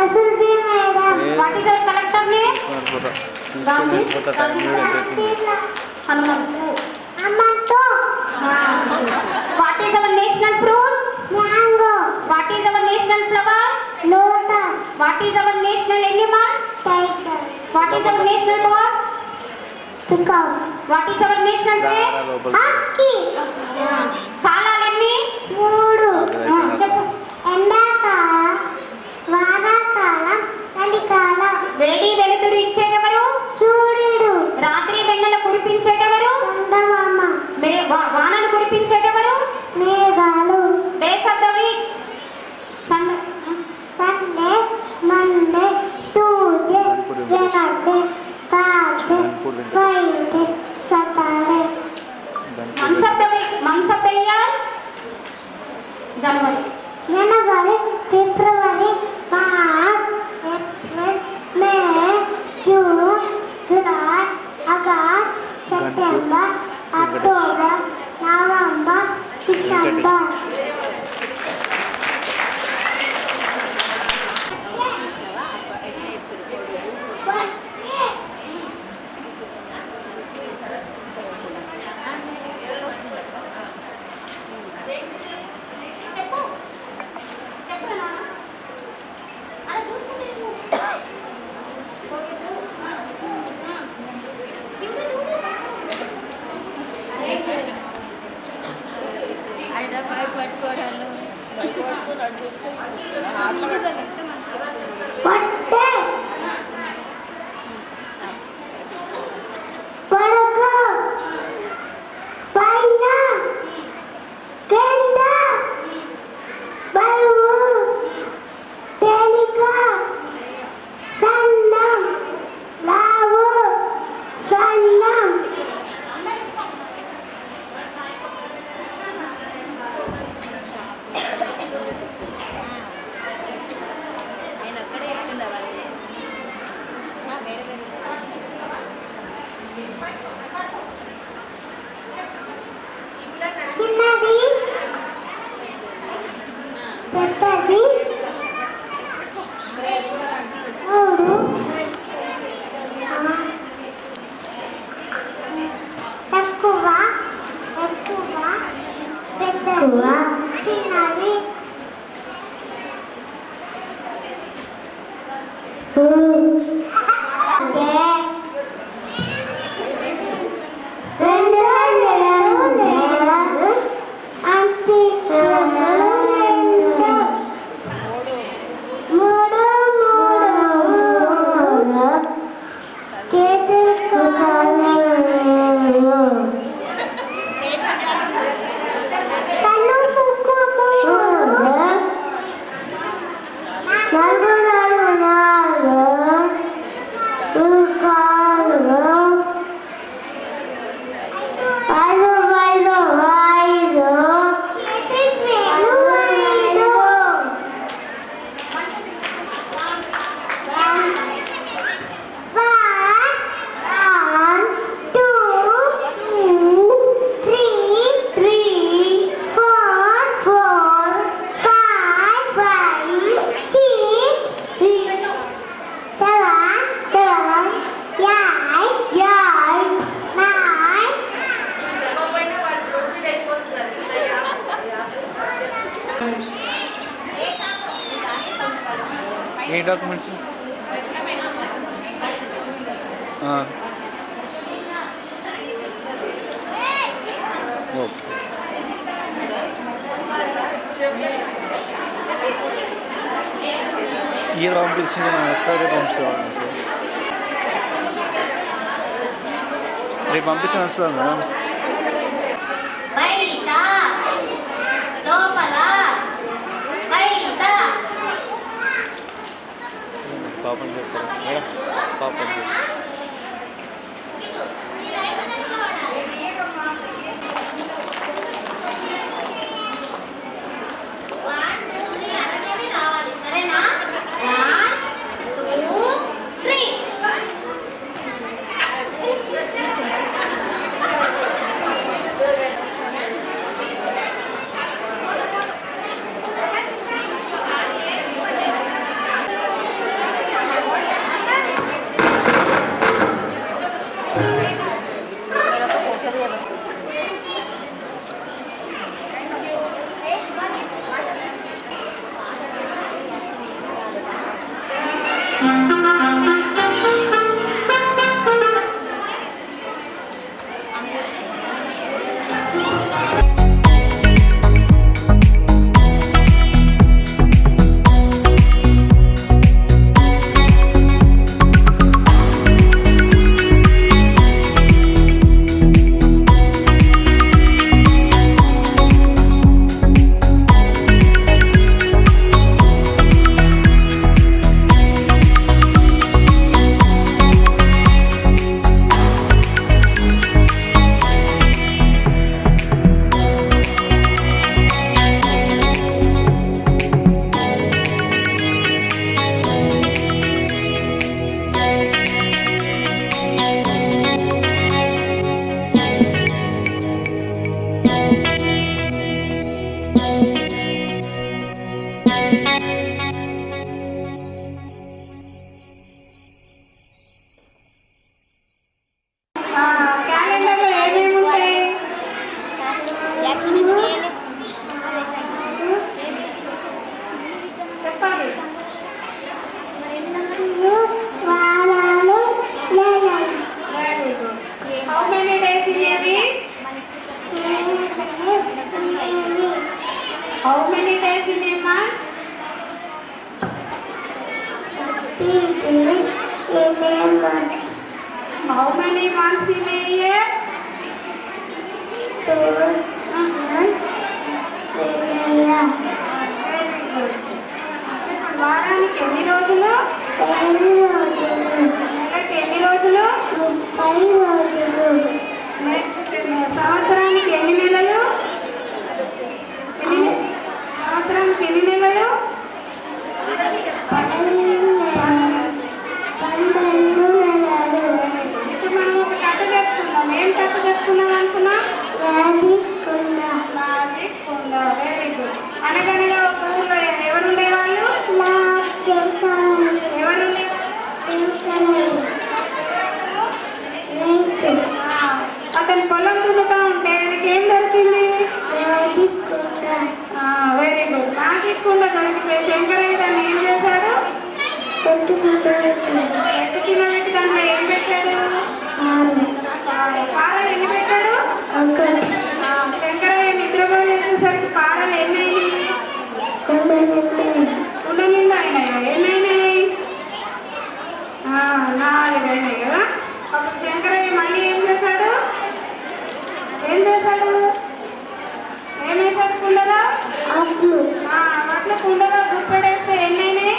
What is our collector name? Gandhi. Hanumantu. What is our national fruit? Mango. What is our national flower? Lotus. What is our national animal? Tiger. What is our national bird? Peacock. What is our national game? Hockey. కాలాలెన్ని? 3. చెప్పు. ఎండాకాలం, వానాకాలం, చలికాలం. వేడి వెలుతురు ఇచ్చేదెవరు? సూర్యుడు. రాత్రి వెన్నెల కురిపించేదెవరు? చందమామ. వానను కురిపించేదెవరు? మేఘాలు. Days of the week. Sunday, Monday, Tuesday, Wednesday, Thursday, Friday, Saturday. Months of the week. Months of the year. January, February, March, April, May, June, July, August, September, October, November, December. చిన్నది, పెద్దది, 3, తక్కువ, పెద్దది, చిన్నది. ఏ documents? Okay. ఇది పంపించింది సరే పంపిస్తాను sir. రేపు పంపిస్తాను వస్తుందా మేడం? పాపం చెప్తారా మేడం? పాపం చెప్తారు. క్యాలెండర్లో ఏమేమి ఉంటాయి? చెప్పాలి. వారాలు నెలలు very good. How many days in a week? How many days in a month? 30 days in a month. How many months in a year? 2 months in a year. Very good. చెప్పండి, వారానికి ఎన్ని రోజులు? 7 రోజులు. నెలకి ఎన్ని రోజులు? 30 రోజులు. సంవత్సరానికి ఎన్ని నెలలు? సంవత్సరానికి ఎన్ని నెలలు? 12 నెలలు. ఇప్పుడు మనం ఒక కథ చెప్పుకుందాం. ఏం కథ చెప్పుకుందాం అనుకున్నాం? మ్యాజిక్ కుండ. మ్యాజిక్ కుండ. Very good. అనగనగా ఒక ఊళ్ళో ఎవరుండేవాళ్ళు? ఎవరుండే? అతను పొలం దున్నుతా ఉంటే ఆయనకి ఏం దొరికింది? మ్యాజిక్ కుండ. Very good. మ్యాజిక్ కుండ దొరికితే శంకరయ్య దాన్ని ఏం చేశాడు? ఎత్తు కింద పెట్టి దాంట్లో ఏం పెట్టాడు? పారలు ఎన్ని పెట్టాడు? శంకరయ్య నిద్రపోయి లేచేసరికి పారలు ఎన్ని అయినాయి? కుండ నిండా అయినాయా? ఎన్నైనాయి? 4 అయినాయి కదా. అప్పుడు శంకరయ్య మళ్ళీ ఏం చేశాడు? ఏమేశాడు కుండలో? వాటిలో కుండలో గుప్పెడేస్తే ఎన్నైనాయి?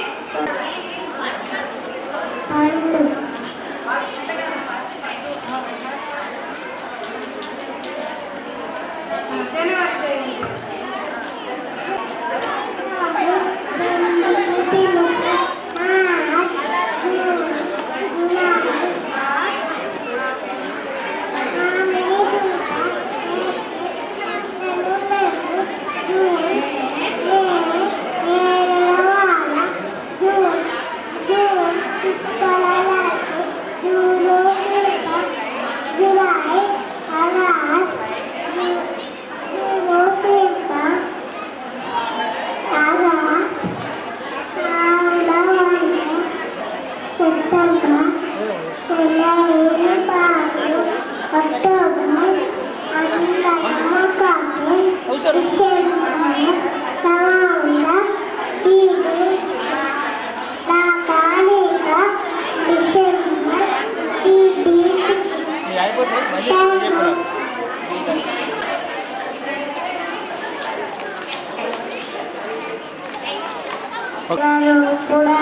జనవరి కూడా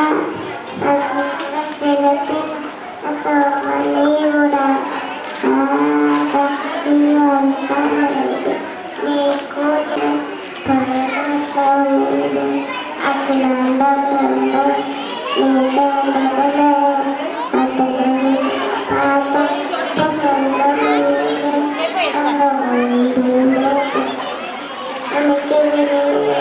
సజీవ జగతిన నీవుడా అంతలేదు నీకు పరలోకముందు అఖిలాండముందు నీడములే అతని పాత ప్రసన్నములే కలవందులే ఉనికి విరిగే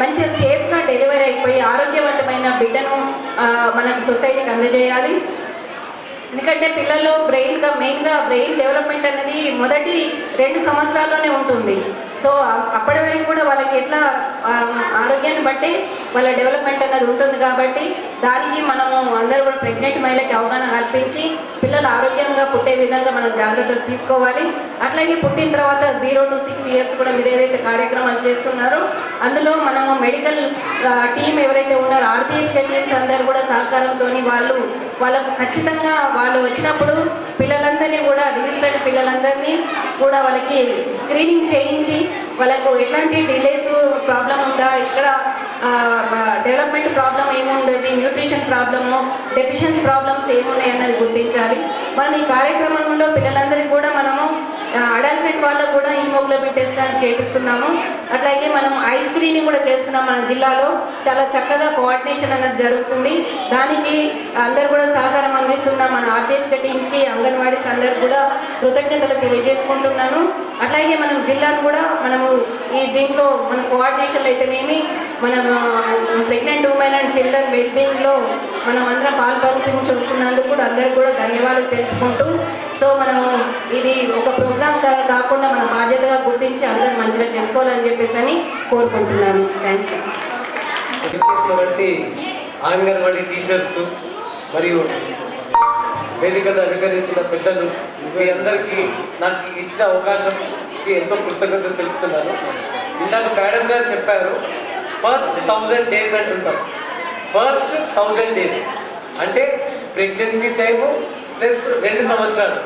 మంచిగా సేఫ్గా డెలివరీ అయిపోయి ఆరోగ్యవంతమైన బిడ్డను మనకు సొసైటీకి అందజేయాలి. ఎందుకంటే పిల్లలు మెయిన్గా బ్రెయిన్ డెవలప్మెంట్ అనేది మొదటి 2 సంవత్సరాల్లోనే ఉంటుంది. సో అప్పటి వరకు కూడా వాళ్ళకి ఎట్లా ఆరోగ్యాన్ని బట్టి వాళ్ళ డెవలప్మెంట్ అనేది ఉంటుంది. కాబట్టి దానికి మనము అందరూ కూడా ప్రెగ్నెంట్ మహిళకి అవగాహన కల్పించి పిల్లలు ఆరోగ్యంగా పుట్టే విధంగా మనం జాగ్రత్తలు తీసుకోవాలి. అట్లాగే పుట్టిన తర్వాత 0 to 6 years కూడా మీరు ఏదైతే కార్యక్రమాలు చేస్తున్నారో అందులో మనము మెడికల్ టీం ఎవరైతే ఉన్నారో ఆర్పిఎస్ టెక్నిక్స్ అందరూ కూడా సహకారంతో వాళ్ళకు ఖచ్చితంగా వాళ్ళు వచ్చినప్పుడు పిల్లలందరినీ కూడా రిజిస్టర్డ్ పిల్లలందరినీ కూడా వాళ్ళకి స్క్రీనింగ్ చేయించి వాళ్ళకు ఎట్లాంటి డిలేస్ ప్రాబ్లం ఉందా, ఇక్కడ డెవలప్మెంట్ ప్రాబ్లం ఏముండదు, న్యూట్రిషన్ ప్రాబ్లము, డెఫిషియన్సీ ప్రాబ్లమ్స్ ఏమున్నాయి అన్నది గుర్తించాలి. మనం ఈ కార్యక్రమంలో పిల్లలందరికీ కూడా మనము అడల్ట్రెంట్ వాళ్ళకు కూడా హీమోగ్లోబిన్ టెస్ట్ అని చేపిస్తున్నాము. అట్లాగే మనం ఐ స్క్రీనింగ్ కూడా చేస్తున్నాం. మన జిల్లాలో చాలా చక్కగా కోఆర్డినేషన్ అనేది జరుగుతుంది. దానికి అందరు కూడా సహకారం అందిస్తున్నాం. మన ఆర్టీఎస్ టీమ్స్కి, అంగన్వాడీస్ అందరు కూడా కృతజ్ఞతలు తెలియజేసుకుంటున్నాను. అట్లాగే మనం జిల్లాను కూడా మనము దీంట్లో మన కోఆర్డినేషన్లో అయితేనేమి మనం ప్రెగ్నెంట్ ఉమెన్ అండ్ చిల్డ్రన్ వెల్బీయింగ్లో మనం అందరం పాల్పంచుకుంటున్నందుకు కూడా అందరికీ కూడా ధన్యవాదాలు తెలుపుకుంటూ, సో మనము ఇది ఒక ప్రోగ్రామ్ కాకుండా మన బాధ్యతగా గుర్తించి అందరూ మంచిగా చేసుకోవాలని చెప్పేసి అని కోరుకుంటున్నాను. Thank you. అంగన్వాడీ టీచర్స్ మరియు వేదికను అధికరించిన పెద్దలు మీ అందరికీ నాకు ఇచ్చిన అవకాశంకి ఎంతో కృతజ్ఞతలు తెలుపుతున్నాను. ఇందాక మేడం గారు చెప్పారు ఫస్ట్ 1000 days అంటుంటాం. ఫస్ట్ 1000 days అంటే ప్రెగ్నెన్సీ టైము ప్లస్ 2 సంవత్సరాలు.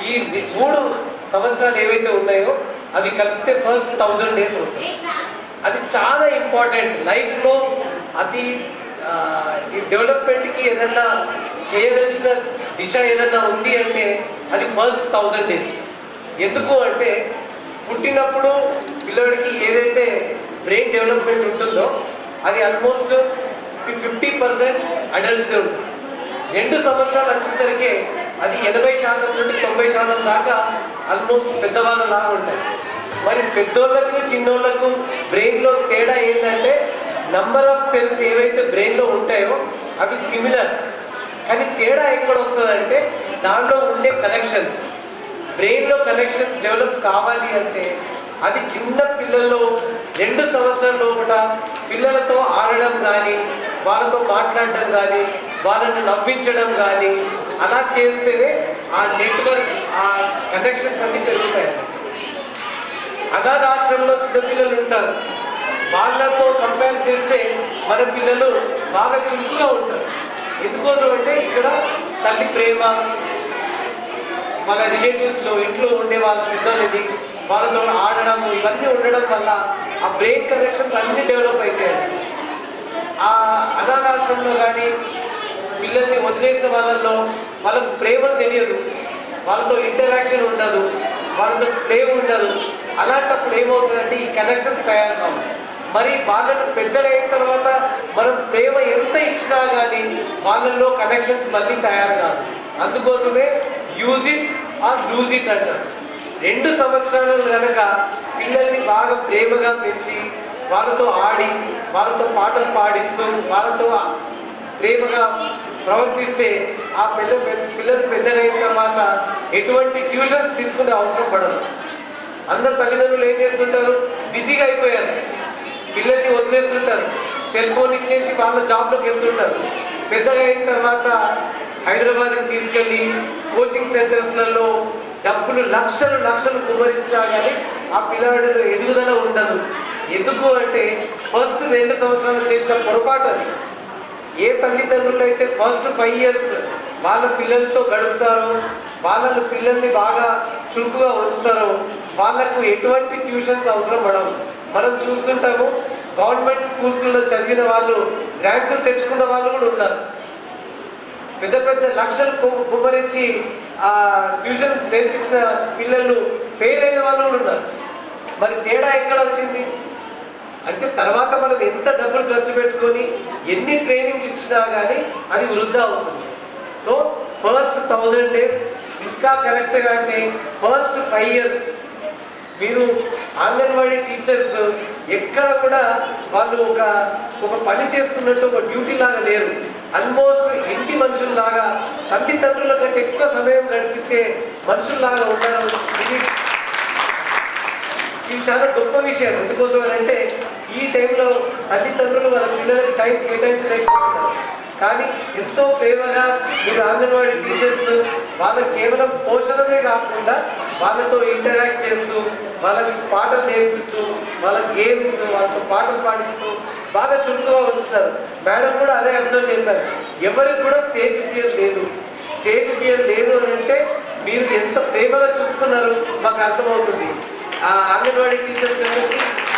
ఈ 3 సంవత్సరాలు ఏవైతే ఉన్నాయో అవి కలిపితే ఫస్ట్ 1000 days ఉంటుంది. అది చాలా ఇంపార్టెంట్ లైఫ్లో. అది ఈ డెవలప్మెంట్కి ఏదన్నా చేయదలిచిన దిశ ఏదన్నా ఉంది అంటే అది ఫస్ట్ 1000 days. ఎందుకు అంటే పుట్టినప్పుడు పిల్లడికి ఏదైతే బ్రెయిన్ డెవలప్మెంట్ ఉంటుందో అది ఆల్మోస్ట్ 50% అడల్ట్దే ఉంటుంది. 2 సంవత్సరాలు వచ్చేసరికి అది 80% నుండి 90% దాకా ఆల్మోస్ట్ పెద్దవాళ్ళలాగా ఉంటాయి. మరి పెద్దోళ్ళకు చిన్నోళ్ళకు బ్రెయిన్లో తేడా ఏంటంటే నంబర్ ఆఫ్ సెల్స్ ఏవైతే బ్రెయిన్లో ఉంటాయో అవి సిమిలర్, కానీ తేడా ఎక్కడ వస్తుందంటే దాంట్లో ఉండే కనెక్షన్స్. బ్రెయిన్లో కనెక్షన్స్ డెవలప్ కావాలి అంటే అది చిన్న పిల్లల్లో 2 సంవత్సరాల లోపల పిల్లలతో ఆడడం కానీ, వాళ్ళతో మాట్లాడడం కానీ, వాళ్ళని నవ్వించడం కానీ అలా చేస్తేనే ఆ నెట్వర్క్, ఆ కనెక్షన్స్ అన్ని పెరుగుతాయి. అనాథాశ్రమంలో చిన్నపిల్లలు ఉంటారు, వాళ్ళతో కంపేర్ చేస్తే మన పిల్లలు బాగా చురుకుగా ఉంటారు. ఎందుకోసం అంటే ఇక్కడ తల్లి ప్రేమ, వాళ్ళ రిలేటివ్స్లో ఇంట్లో ఉండే వాళ్ళ పెద్దలది వాళ్ళతో ఆడడం ఇవన్నీ ఉండడం వల్ల ఆ బ్రెయిన్ కనెక్షన్స్ అన్నీ డెవలప్ అవుతాయి. ఆ అనాథాశ్రమంలో కానీ పిల్లల్ని వదిలేసిన వాళ్ళల్లో వాళ్ళకు ప్రేమ తెలియదు, వాళ్ళతో ఇంటరాక్షన్ ఉండదు, వాళ్ళతో ప్రేమ ఉండదు. అలాంటప్పుడు ఏమవుతుందంటే ఈ కనెక్షన్స్ తయారు కావు. మరి వాళ్ళను పెద్దగా అయిన తర్వాత మనం ప్రేమ ఎంత ఇచ్చినా కానీ వాళ్ళల్లో కనెక్షన్స్ మళ్ళీ తయారు కాదు. అందుకోసమే use it or lose it అంటారు. 2 సంవత్సరాలు కనుక పిల్లల్ని బాగా ప్రేమగా పెంచి వాళ్ళతో ఆడి వాళ్ళతో పాటలు పాడిస్తూ వాళ్ళతో ప్రేమగా ప్రవర్తిస్తే ఆ పిల్లలు పెద్దగా అయిన తర్వాత ఎటువంటి ట్యూషన్స్ తీసుకునే అవసరం పడదు. అందరు తల్లిదండ్రులు ఏం చేస్తుంటారు, బిజీగా అయిపోయారు, పిల్లల్ని వదిలేస్తుంటారు, సెల్ ఫోన్ ఇచ్చేసి వాళ్ళ జాబ్లోకి వెళ్తుంటారు. పెద్దగా అయిన తర్వాత హైదరాబాద్కి తీసుకెళ్ళి కోచింగ్ సెంటర్స్లలో డబ్బులు లక్షలు కుమ్మరించినా కానీ ఆ పిల్లవాడిలో ఎదుగుదల ఉండదు. ఎందుకు అంటే ఫస్ట్ 2 సంవత్సరాలు చేసిన పొరపాటు అది. ఏ తల్లిదండ్రులు అయితే ఫస్ట్ 5 years వాళ్ళ పిల్లలతో గడుపుతారో, వాళ్ళ పిల్లల్ని బాగా చురుకుగా ఉంచుతారో వాళ్ళకు ఎటువంటి ట్యూషన్స్ అవసరం పడవు. మనం చూస్తుంటాము గవర్నమెంట్ స్కూల్స్లో చదివిన వాళ్ళు ర్యాంకులు తెచ్చుకున్న వాళ్ళు కూడా ఉన్నారు. పెద్ద పెద్ద లక్షలు కుమ్మరించి ఆ ట్యూషన్స్ నేర్పించిన పిల్లలు ఫెయిల్ అయిన వాళ్ళు కూడా ఉన్నారు. మరి తేడా ఎక్కడ వచ్చింది అంటే తర్వాత మనం ఎంత డబ్బులు ఖర్చు పెట్టుకొని ఎన్ని ట్రైనింగ్స్ ఇచ్చినా కానీ అది వృధా అవుతుంది. సో ఫస్ట్ 1000 days ఇంకా కరెక్ట్గా అంటే ఫస్ట్ 5 years మీరు అంగన్వాడీ టీచర్స్ ఎక్కడ కూడా వాళ్ళు ఒక పని చేస్తున్నట్టు ఒక డ్యూటీ లాగా లేరు. ఆల్మోస్ట్ ఇంటి మనుషుల్లాగా, తల్లిదండ్రుల కంటే ఎక్కువ సమయం నడిపించే మనుషుల్లాగా ఉండడం ఇది చాలా గొప్ప విషయం. ఎందుకోసం అంటే ఈ టైంలో తల్లిదండ్రులు వాళ్ళ పిల్లలకి టైం కేటాయించలేకపోతున్నారు. కానీ ఎంతో ప్రేమగా మీరు అంగన్వాడీ టీచర్స్ వాళ్ళకి కేవలం పోషణమే కాకుండా వాళ్ళతో ఇంటరాక్ట్ చేస్తూ, వాళ్ళకి పాటలు నేర్పిస్తూ, వాళ్ళ గేమ్స్, వాళ్ళతో పాటలు పాడిస్తూ బాగా చురుకుగా ఉంచుతారు. మేడం కూడా అదే అబ్జర్వ్ చేశారు. ఎవరికి కూడా స్టేజ్ ఫియర్ లేదు. స్టేజ్ ఫియర్ లేదు అని అంటే మీరు ఎంత ప్రేమగా చూసుకున్నారు మాకు అర్థమవుతుంది. ఆ అంగన్వాడీ టీచర్స్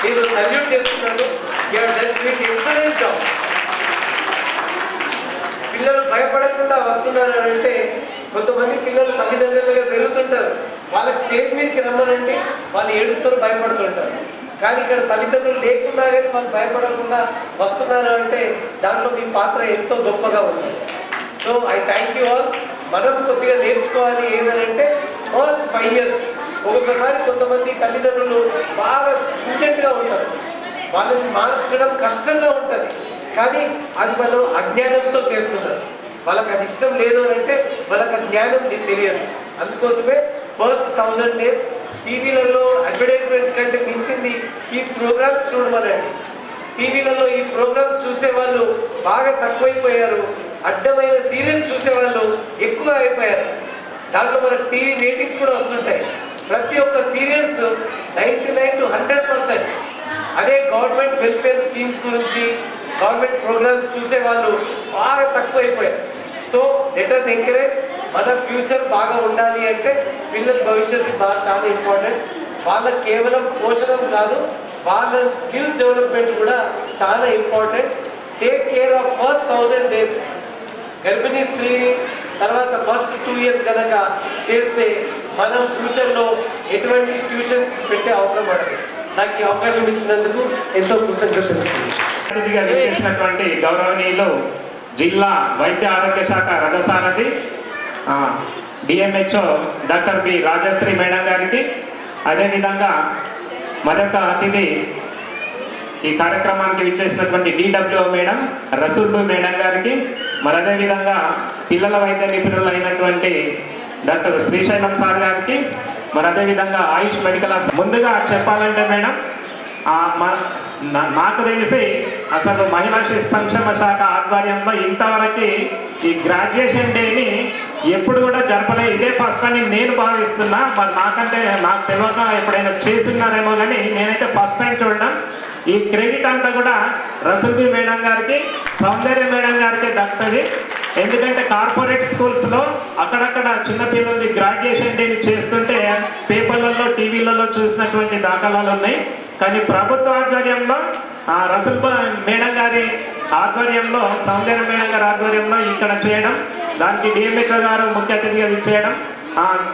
మీరు సల్యూట్ చేస్తున్నారు. మీకు ఎక్సలెంట్ జాబ్. పిల్లలు భయపడకుండా వస్తున్నారు అని అంటే కొంతమంది పిల్లలు తల్లిదండ్రులుగా పెరుగుతుంటారు. వాళ్ళకి స్టేజ్ మీదకి రమ్మనంటే వాళ్ళు ఏడుస్తారు, భయపడుతుంటారు. కానీ ఇక్కడ తల్లిదండ్రులు లేకుండా కానీ వాళ్ళు భయపడకుండా వస్తున్నారు అంటే దాంట్లో మీ పాత్ర ఎంతో గొప్పగా ఉంది. So I thank you all. మనం కొద్దిగా నేర్చుకోవాలి ఏంటంటే ఫస్ట్ 5 years ఒక్కొక్కసారి కొంతమంది తల్లిదండ్రులు బాగా స్ట్రింజెంట్గా ఉంటారు. వాళ్ళని మార్చడం కష్టంగా ఉంటుంది. కానీ అది వాళ్ళు అజ్ఞానంతో చేస్తున్నారు. వాళ్ళకి అది ఇష్టం లేదు అని అంటే వాళ్ళకి ఆ జ్ఞానం తెలియదు. అందుకోసమే ఫస్ట్ 1000 days టీవీలలో అడ్వర్టైజ్మెంట్స్ కంటే మించింది ఈ ప్రోగ్రామ్స్ చూడమనండి. టీవీలలో ఈ ప్రోగ్రామ్స్ చూసేవాళ్ళు బాగా తక్కువైపోయారు. అడ్డమైన సీరియల్స్ చూసేవాళ్ళు ఎక్కువ అయిపోయారు. దాంట్లో మనకు టీవీ రేటింగ్స్ కూడా వస్తుంటాయి. ప్రతి ఒక్క సీరియల్స్ 99 to 100%. అదే గవర్నమెంట్ వెల్ఫేర్ స్కీమ్స్ గురించి, గవర్నమెంట్ ప్రోగ్రామ్స్ చూసేవాళ్ళు బాగా తక్కువైపోయారు. So let us encourage. మన ఫ్యూచర్ బాగా ఉండాలి అంటే పిల్లల భవిష్యత్తు బాగా చాలా ఇంపార్టెంట్. వాళ్ళకి కేవలం పోషణం కాదు, వాళ్ళ స్కిల్స్ డెవలప్మెంట్ కూడా చాలా important. Take care of first 1000 days. గర్భిణీ స్త్రీని తర్వాత ఫస్ట్ 2 years కనుక చేస్తే మనం ఫ్యూచర్లో ఎటువంటి ట్యూషన్స్ పెట్టే అవసరం పడదు. నాకు ఈ అవకాశం ఇచ్చినందుకు ఎంతో కృతజ్ఞతలు. అతిథిగా చేసినటువంటి గౌరవనీయులు జిల్లా వైద్య ఆరోగ్య శాఖ రథసారథి DMHO doctor B Rajashree madam గారికి, అదేవిధంగా మరొక అతిథి ఈ కార్యక్రమానికి విచ్చేసినటువంటి డిడబ్ల్యూఓ మేడం రసూల్బు మేడం గారికి, మరి అదేవిధంగా పిల్లల వైద్య నిపుణులు అయినటువంటి డాక్టర్ శ్రీశైలం సార్ గారికి, మరి అదేవిధంగా ఆయుష్ మెడికల్ ఆఫీసర్. ముందుగా చెప్పాలంటే మేడం నాకు తెలిసి అసలు మహిళా శిశు సంక్షేమ శాఖ ఆధ్వర్యంలో ఇంతవరకు ఈ గ్రాడ్యుయేషన్ డేని ఎప్పుడు కూడా జరపలేదు. ఇదే ఫస్ట్ అని నేను భావిస్తున్నా. మరి నాకు తెలియక ఎప్పుడైనా చేస్తున్నారేమో కానీ నేనైతే ఫస్ట్ టైం చూడడం. ఈ క్రెడిట్ అంతా కూడా రసూల్బి మేడం గారికి, సౌందర్య మేడం గారికి దక్కుతుంది. ఎందుకంటే కార్పొరేట్ స్కూల్స్లో అక్కడక్కడ చిన్నపిల్లలది గ్రాడ్యుయేషన్ డేని చేస్తుంటే పేపర్లలో, టీవీలలో చూసినటువంటి దాఖలాలు ఉన్నాయి. కానీ ప్రభుత్వ ఆధ్వర్యంలో రసూల్బి మేడం గారి ఆధ్వర్యంలో, సౌందర్య మేడం గారి ఆధ్వర్యంలో ఇక్కడ చేయడం, దానికి డిఎంహెచ్ఓ గారు ముఖ్య అతిథిగా విచ్చేయడం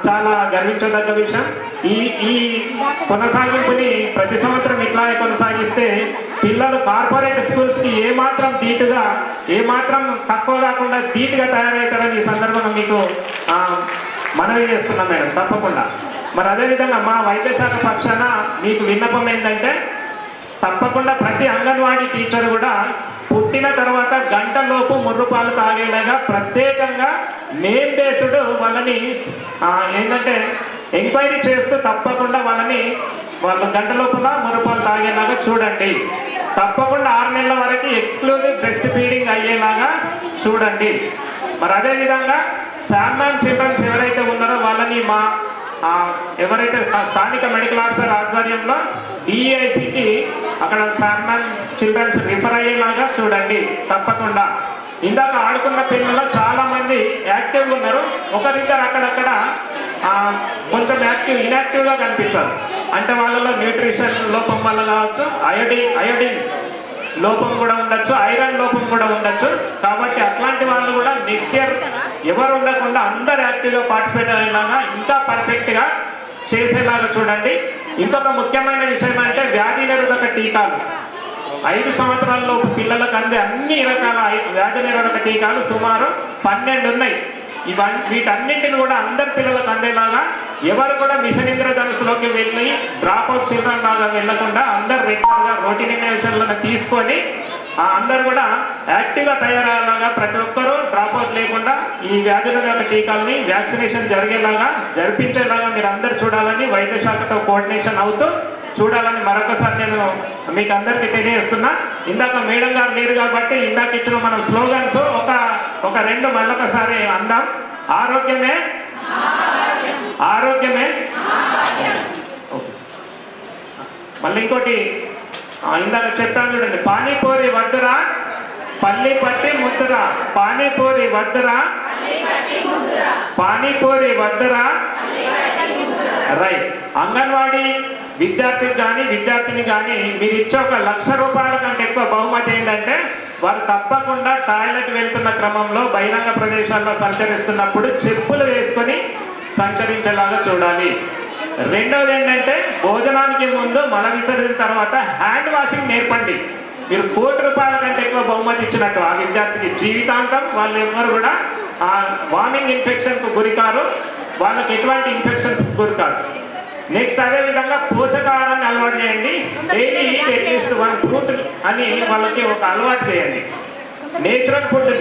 చాలా గర్వించదగ్గ విషయం. ఈ కొనసాగింపుని ప్రతి సంవత్సరం ఇట్లాగే కొనసాగిస్తే పిల్లలు కార్పొరేట్ స్కూల్స్కి ఏమాత్రం ధీటుగా, ఏమాత్రం తక్కువ కాకుండా ధీటుగా తయారవుతారని ఈ సందర్భంగా మీకు మనవి చేస్తున్నాం మేడం. తప్పకుండా. మరి అదేవిధంగా మా వైద్య శాఖ పక్షాన మీకు విన్నపం ఏంటంటే తప్పకుండా ప్రతి అంగన్వాడీ టీచర్ కూడా పుట్టిన తర్వాత గంటలోపు ముర్రుపాలు తాగేలాగా ప్రత్యేకంగా నేమ్ బేస్డ్ వాళ్ళని ఏంటంటే ఎంక్వైరీ చేస్తూ తప్పకుండా వాళ్ళు గంటలోపుల ముర్రుపాలు తాగేలాగా చూడండి. తప్పకుండా 6 నెలల వరకు ఎక్స్క్లూజివ్ బ్రెస్ట్ ఫీడింగ్ అయ్యేలాగా చూడండి. మరి అదేవిధంగా శామ్యాన్ చిల్డ్రన్స్ ఎవరైతే ఉన్నారో వాళ్ళని ఎవరైతే స్థానిక మెడికల్ ఆఫీసర్ ఆధ్వర్యంలో డిఐసికి అక్కడ శామ్యాన్ చిల్డ్రన్స్ రిఫర్ అయ్యేలాగా చూడండి తప్పకుండా. ఇందాక ఆడుకున్న పిల్లలు చాలా మంది యాక్టివ్గా ఉన్నారు. ఒకరిద్దరు అక్కడక్కడ కొంచెం ఇన్యాక్టివ్గా కనిపించారు. అంటే వాళ్ళలో న్యూట్రిషన్ లోపం వల్ల కావచ్చు, అయోడిన్ లోపం కూడా ఉండొచ్చు, ఐరన్ లోపం కూడా ఉండొచ్చు. కాబట్టి అట్లాంటి వాళ్ళు కూడా నెక్స్ట్ ఇయర్ ఎవరు ఉండకుండా అందరు యాక్టివ్గా పార్టిసిపేట్ అయ్యేలాగా, ఇంకా పర్ఫెక్ట్గా చేసేలాగా చూడండి. ఇంకొక ముఖ్యమైన విషయం అంటే వ్యాధి నిరోధక టీకాలు 5 సంవత్సరాలలోపు పిల్లలకు అందే అన్ని రకాల వ్యాధి నిరోధక టీకాలు సుమారు 12 ఉన్నాయి. వీటన్నింటిని కూడా అందరి పిల్లలకు అందేలాగా ఎవరు కూడా మిషన్ ఇంద్రధనుసులోకి వెళ్ళి డ్రాప్ అవుట్ చిల్డ్రన్ లాగా వెళ్ళకుండా అందరు రెగ్యులర్గా రొటీనేషన్లను తీసుకొని అందరు కూడా యాక్టివ్గా తయారయ్యేలాగా ప్రతి ఒక్కరూ డ్రాప్ అవుట్ లేకుండా ఈ వ్యాధుల యొక్క టీకాలని వ్యాక్సినేషన్ జరిగేలాగా జరిపించేలాగా మీరు అందరు చూడాలని వైద్య శాఖతో కోఆర్డినేషన్ అవుతూ చూడాలని మరొకసారి నేను మీకు అందరికీ తెలియజేస్తున్నా. ఇందాక మేడం గారు లేరు కాబట్టి ఇందాక ఇచ్చిన మనం స్లోగన్స్ ఒక రెండు మళ్ళొకసారి అందాం. ఆరోగ్యమే ఆరోగ్యమే. ఓకే, మళ్ళీ ఇంకోటి ఇందాక చెప్పాను చూడండి, పానీపూరి వద్దురా పల్లి పట్టి ముద్దురా, పానీపూరి వద్దురా పానీపూరి వద్దురా. రైట్. అంగన్వాడీ విద్యార్థికి కానీ విద్యార్థిని కానీ మీరు ఇచ్చే 1,00,000 రూపాయల కంటే ఎక్కువ బహుమతి ఏంటంటే వారు తప్పకుండా టాయిలెట్ వెళ్తున్న క్రమంలో బహిరంగ ప్రదేశాల్లో సంచరిస్తున్నప్పుడు చెప్పులు వేసుకొని సంచరించేలాగా చూడాలి. రెండవది ఏంటంటే భోజనానికి ముందు మల విసర్జన తర్వాత హ్యాండ్ వాషింగ్ నేర్పండి. మీరు 1 కోటి రూపాయల కంటే ఎక్కువ బహుమతి ఇచ్చినట్టు ఆ విద్యార్థికి జీవితాంతం వాళ్ళు ఎవరు కూడా వామింగ్ ఇన్ఫెక్షన్కు గురికారు, వాళ్ళకి ఎటువంటి ఇన్ఫెక్షన్స్ గురికారు. నెక్స్ట్ అదేవిధంగా పోషకాహారాన్ని అలవాటు చేయండి. డైలీ అట్లీస్ట్ 1 ఫ్రూట్ అని వాళ్ళకి ఒక అలవాటు చేయండి. నేచురల్ ఫుడ్ని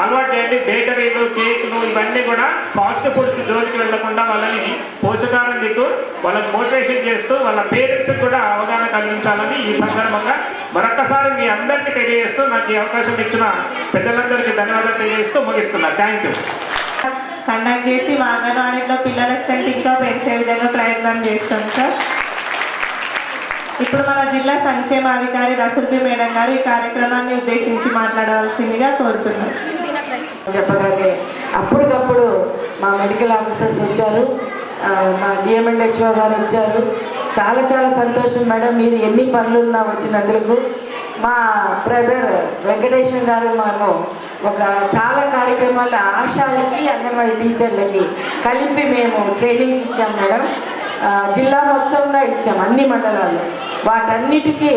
అలవాటు చేయండి. బేకరీలు, కేకులు ఇవన్నీ కూడా ఫాస్ట్ ఫుడ్స్ జోలికి వెళ్లకుండా వాళ్ళని పోషకాహారం దిక్కు వాళ్ళని మోటివేషన్ చేస్తూ వాళ్ళ పేరెంట్స్కి కూడా అవగాహన కలిగించాలని ఈ సందర్భంగా మరొక్కసారి మీ అందరికీ తెలియజేస్తూ నాకు ఈ అవకాశం ఇచ్చిన పెద్దలందరికీ ధన్యవాదాలు తెలియజేస్తూ ముగిస్తున్నా. Thank you. కండక్ట్ చేసి మా అంగన్వాడీలో పిల్లల స్ట్రెంత్ ఇంకా పెంచే విధంగా ప్రయత్నం చేస్తాం సార్. ఇప్పుడు మన జిల్లా సంక్షేమాధికారి రసూల్బీ మేడం గారు ఈ కార్యక్రమాన్ని ఉద్దేశించి మాట్లాడవలసిందిగా కోరుతున్నారు. చెప్పగానే అప్పటికప్పుడు మా మెడికల్ ఆఫీసర్స్ వచ్చారు, మా డిఎంఎండ్హెచ్ఓ గారు వచ్చారు. చాలా చాలా సంతోషం మేడం, మీరు ఎన్ని పనులున్నా వచ్చినందుకు. మా బ్రదర్ వెంకటేశ్వర గారు మేము చాలా కార్యక్రమాలు ఆశాలకి అంగన్వాడీ టీచర్లకి కలిపి మేము ట్రైనింగ్స్ ఇచ్చాం మేడం. జిల్లా మొత్తంగా ఇచ్చాం అన్ని మండలాల్లో. వాటన్నిటికీ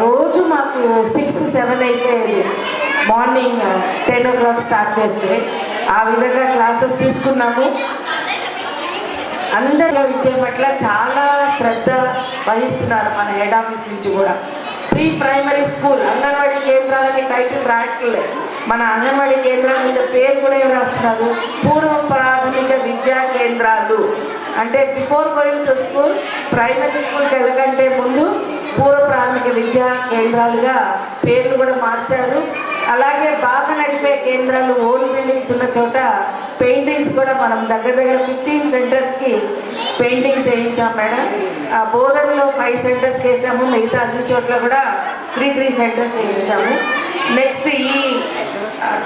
రోజు మాకు 6-7 అయిపోయేది. మార్నింగ్ 10 o'clock స్టార్ట్ చేస్తే ఆ విధంగా క్లాసెస్ తీసుకున్నాము. అందరి విద్య పట్ల చాలా శ్రద్ధ వహిస్తున్నారు మన హెడ్ ఆఫీస్ నుంచి కూడా. ప్రీ ప్రైమరీ స్కూల్ అంగన్వాడీ కేంద్రాలకి టైటిల్ రాయట్లేదు, మన అంగన్వాడీ కేంద్రాల మీద పేరు కూడా ఏం రాస్తున్నారు, పూర్వ ప్రాథమిక విద్యా కేంద్రాలు. అంటే before going to school, primary స్కూల్కి వెళ్ళకంటే ముందు పూర్వ ప్రాథమిక విద్యా కేంద్రాలుగా పేర్లు కూడా మార్చారు. అలాగే బాగా నడిపే కేంద్రాలు, ఓన్ బిల్డింగ్స్ ఉన్న చోట పెయింటింగ్స్ కూడా మనం దగ్గర 15 సెంటర్స్కి పెయింటింగ్స్ వేయించాం మేడం. ఆ బోధనలో 5 సెంటర్స్కి వేసాము, మిగతా అన్ని చోట్ల కూడా 3 సెంటర్స్ వేయించాము. నెక్స్ట్ ఈ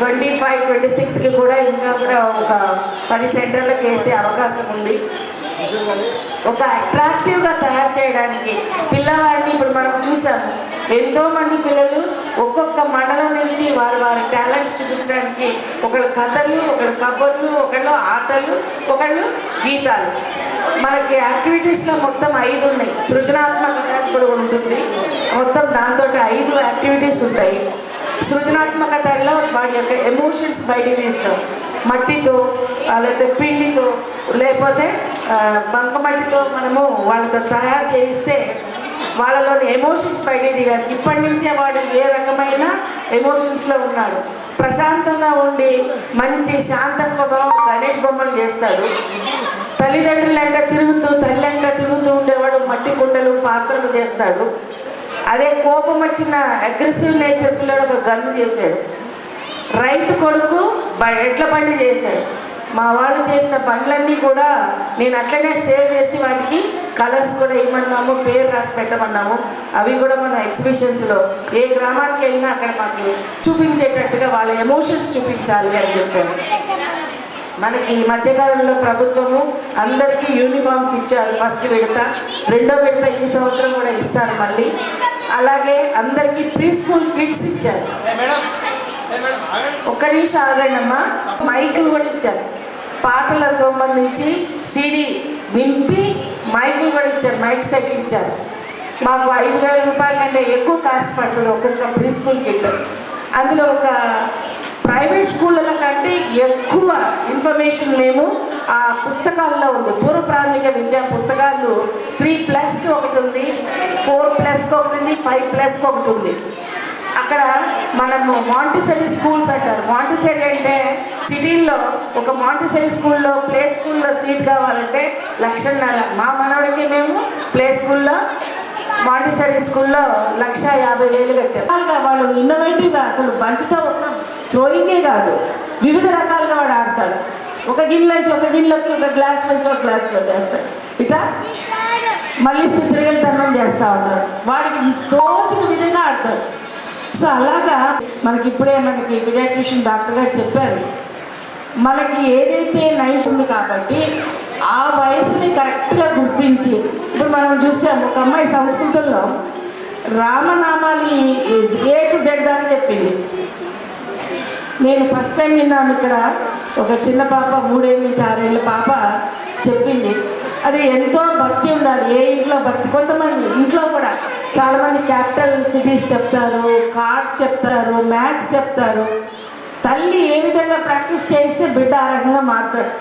25-26కి కూడా ఇంకా కూడా ఒక 10 సెంటర్లకు వేసే అవకాశం ఉంది. ఒక అట్రాక్టివ్గా తయారు చేయడానికి పిల్లవాడిని ఇప్పుడు మనం చూసాము, ఎంతోమంది పిల్లలు ఒక్కొక్క మండలం నుంచి వారి టాలెంట్స్ చూపించడానికి ఒకళ్ళు కథలు, ఒకళ్ళు కబుర్లు, ఒకళ్ళు ఆటలు, ఒకళ్ళు గీతాలు. మనకి యాక్టివిటీస్లో మొత్తం 5 ఉన్నాయి. సృజనాత్మకత కూడా ఉంటుంది. మొత్తం దాంతో 5 యాక్టివిటీస్ ఉంటాయి. సృజనాత్మకతలో వాడి యొక్క ఎమోషన్స్ బయటికి తీస్తాం. మట్టితో లేకపోతే పిండితో లేకపోతే బంకమట్టితో మనము వాళ్ళతో తయారు చేయిస్తే వాళ్ళలోని ఎమోషన్స్ బయటికి తీయడానికి ఇప్పటి నుంచే వాడు ఏ రకమైన ఎమోషన్స్లో ఉన్నాడు. ప్రశాంతంగా ఉండి మంచి శాంత స్వభావం గణేష్ బొమ్మలు చేస్తాడు. తల్లిదండ్రులు ఎంట తిరుగుతూ తల్లి ఎంట తిరుగుతూ ఉండేవాడు మట్టి కుండలు పాత్రలు చేస్తాడు. అదే కోపం వచ్చిన అగ్రెసివ్ నేచర్ పిల్లడు ఒక గన్ను చేశాడు. రైతు కొడుకు ఎడ్ల బండి చేశాడు. మా వాళ్ళు చేసిన బండ్లన్నీ కూడా నేను అట్లనే సేవ్ చేసి వాటికి కలర్స్ కూడా ఇవ్వమన్నాము, పేరు రాసి పెట్టమన్నాము. అవి కూడా మన ఎగ్జిబిషన్స్లో ఏ గ్రామానికి వెళ్ళినా అక్కడ మాకు చూపించేటట్టుగా వాళ్ళ ఎమోషన్స్ చూపించాలి అని చెప్పాను. మనకి ఈ మధ్యకాలంలో ప్రభుత్వము అందరికీ యూనిఫామ్స్ ఇచ్చారు. ఫస్ట్ విడత, రెండో విడత ఈ సంవత్సరం కూడా ఇస్తారు మళ్ళీ. అలాగే అందరికీ ప్రీ స్కూల్ కిట్స్ ఇచ్చారు. ఒక్క నిమిషం ఆగండి అమ్మా. మైకులు కూడా ఇచ్చారు. పాటలకు సంబంధించి CD వింపి మైకులు కూడా ఇచ్చారు, మైక్ సెట్లు ఇచ్చారు. మాకు 5,000 రూపాయల కంటే ఎక్కువ కాస్ట్ పడుతుంది ఒక్కొక్క ప్రీ స్కూల్ కిట్. అందులో ఒక ప్రైవేట్ స్కూళ్ళ కంటే ఎక్కువ ఇన్ఫర్మేషన్ మేము ఆ పుస్తకాల్లో ఉంది. పూర్వ ప్రాథమిక విద్యా పుస్తకాలు 3+కి ఒకటి ఉంది, 4+కి ఒకటి ఉంది, 5+కి ఒకటి ఉంది. అక్కడ మనము మాంటిసరీ స్కూల్స్ అంటారు. మాంటిసరీ అంటే సిటీల్లో ఒక మాంటిసరీ స్కూల్లో ప్లే స్కూల్లో సీట్ కావాలంటే 1,50,000. మా మనవడికి మేము ప్లే స్కూల్లో మాంటిసరీ స్కూల్లో 1,50,000 కట్టాం. వాళ్ళు ఇన్నోవేటివ్గా అసలు బంతితో ఒక థ్రోయింగే కాదు, వివిధ రకాలుగా వాడు ఆడతాడు. ఒక గిన్నె నుంచి ఒక గిన్నెలోకి, ఒక గ్లాస్ నుంచి ఒక గ్లాస్లోకి వేస్తాడు. ఇట్లా మళ్ళీ తిరిగెళ్తనం చేస్తూ ఉంటాడు. వాడికి తోచిన విధంగా ఆడతాడు. సో అలాగా మనకి పీడియాట్రిషియన్ డాక్టర్ గారు చెప్పారు, మనకి ఏదైతే నైట్ ఉంది కాబట్టి ఆ వయసుని కరెక్ట్గా గుర్తించి, ఇప్పుడు మనం చూసాము ఒక అమ్మాయి సంస్కృతంలో రామనామాలు A to Z దాకా చెప్పింది. నేను ఫస్ట్ టైం విన్నాను ఇక్కడ. ఒక చిన్న పాప 3 ఏళ్ళ 4 ఏళ్ళ పాప చెప్పింది. అది ఎంతో భక్తి ఉండాలి. ఏ ఇంట్లో భక్తి, కొంతమంది ఇంట్లో కూడా చాలామంది క్యాపిటల్ సిటీస్ చెప్తారు, కార్డ్స్ చెప్తారు, మ్యాథ్స్ చెప్తారు. తల్లి ఏ విధంగా ప్రాక్టీస్ చేయిస్తే బిడ్డ ఆ రకంగా మారుతాడు.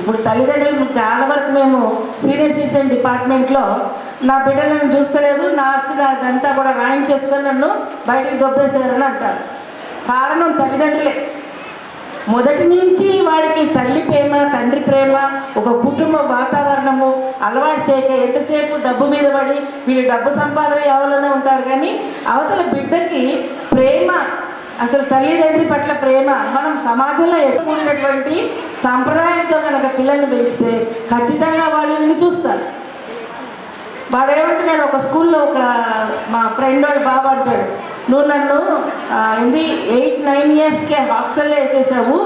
ఇప్పుడు తల్లిదండ్రులు చాలా వరకు మేము సీనియర్ సిటిజన్ డిపార్ట్మెంట్లో నా బిడ్డలు నన్ను చూస్తలేదు, నా ఆస్తి అదంతా కూడా రాయించేసుకొని నన్ను బయటికి దొబ్బేశారని అంటారు. కారణం తల్లిదండ్రులే. మొదటి నుంచి వాడికి తల్లి ప్రేమ, తండ్రి ప్రేమ, ఒక కుటుంబ వాతావరణము అలవాటు చేయక ఎంతసేపు డబ్బు మీద పడి వీళ్ళు డబ్బు సంపాదన ఎవరైనా ఉంటారు, కానీ అవతల బిడ్డకి ప్రేమ, అసలు తల్లిదండ్రి పట్ల ప్రేమ, మనం సమాజంలో ఎక్కువ ఉన్నటువంటి సాంప్రదాయంతో కనుక పిల్లల్ని పెంచితే ఖచ్చితంగా వాళ్ళని చూస్తారు. వాడు ఏమంటున్నాడు, ఒక స్కూల్లో ఒక మా ఫ్రెండ్ వాడు బాబు అంటాడు, నువ్వు నన్ను 8-9 ఇయర్స్కే హాస్టల్లో వేసేసావు,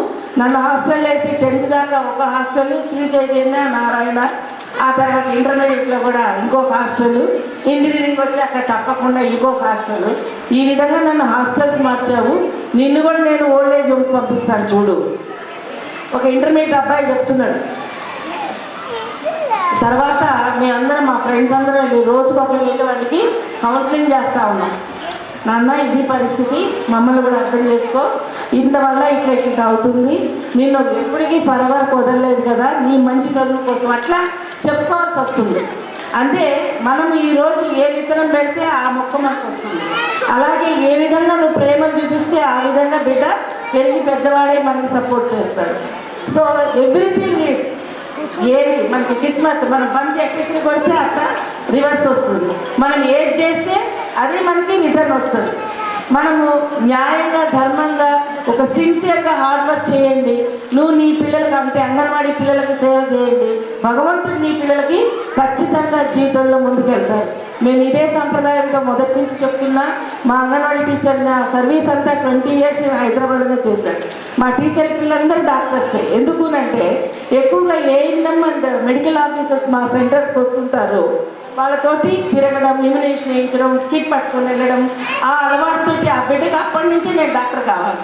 నన్ను హాస్టల్లో వేసి 10th దాకా ఒక హాస్టల్, శ్రీ చైతన్య, నారాయణ, ఆ తర్వాత ఇంటర్మీడియట్లో కూడా ఇంకొక హాస్టల్, ఇంజనీరింగ్ వచ్చాక తప్పకుండా ఇంకొక హాస్టల్. ఈ విధంగా నన్ను హాస్టల్స్ మార్చావు, నిన్ను కూడా నేను ఓల్డ్ ఏజ్ హోమ్కి పంపిస్తాను చూడు. ఒక ఇంటర్మీడియట్ అబ్బాయి చెప్తున్నాడు. తర్వాత మేమందరం మా ఫ్రెండ్స్ అందరం రోజుకొకరు వెళ్ళి వాడికి కౌన్సిలింగ్ చేస్తూ ఉన్నాం. నాన్న ఇది పరిస్థితి, మమ్మల్ని కూడా అర్థం చేసుకో, ఇంతవల్ల ఇట్లా అవుతుంది, నిన్ను ఎప్పటికీ ఫర్వర్ వదలలేదు కదా, నీ మంచి చదువు కోసం అట్లా చెప్పుకోవాల్సి వస్తుంది. అంటే మనం ఈరోజు ఏ విత్తనం పెడితే ఆ మొక్క మనకు వస్తుంది. అలాగే ఏ విధంగా నువ్వు ప్రేమను చూపిస్తే ఆ విధంగా బిడ్డ పెరిగి పెద్దవాడే మనకి సపోర్ట్ చేస్తాడు. సో ఎవ్రీథింగ్ ఈజ్ ఏది మనకి కిస్మత్. మనం బంతి ఎక్కేసి కొడితే అట్లా రివర్స్ వస్తుంది. మనం ఏది చేస్తే అదే మనకి రిటర్న్ వస్తుంది. మనము న్యాయంగా, ధర్మంగా, ఒక సిన్సియర్గా హార్డ్ వర్క్ చేయండి. నువ్వు నీ పిల్లలకి అంటే అంగన్వాడీ పిల్లలకి సేవ చేయండి. భగవంతుడు నీ పిల్లలకి ఖచ్చితంగా జీవితంలో ముందుకెళ్తారు. మేము ఇదే సంప్రదాయంతో మొదటి నుంచి చెప్తున్నా. మా అంగన్వాడీ టీచర్ నా సర్వీస్ అంతా 20 years హైదరాబాద్లోనే చేశారు. మా టీచర్ పిల్లలందరూ డాక్టర్సే. ఎందుకునంటే ఎక్కువగా ANM అండ్ మెడికల్ ఆఫీసర్స్ మా సెంటర్స్కి వస్తుంటారు. వాళ్ళతోటి తిరగడం, ఇమ్యునేషన్ వేయించడం, కిట్ పట్టుకొని వెళ్ళడం, ఆ అలవాటుతోటి ఆ బిడ్డకి అప్పటి నుంచి నేను డాక్టర్ కావాలి.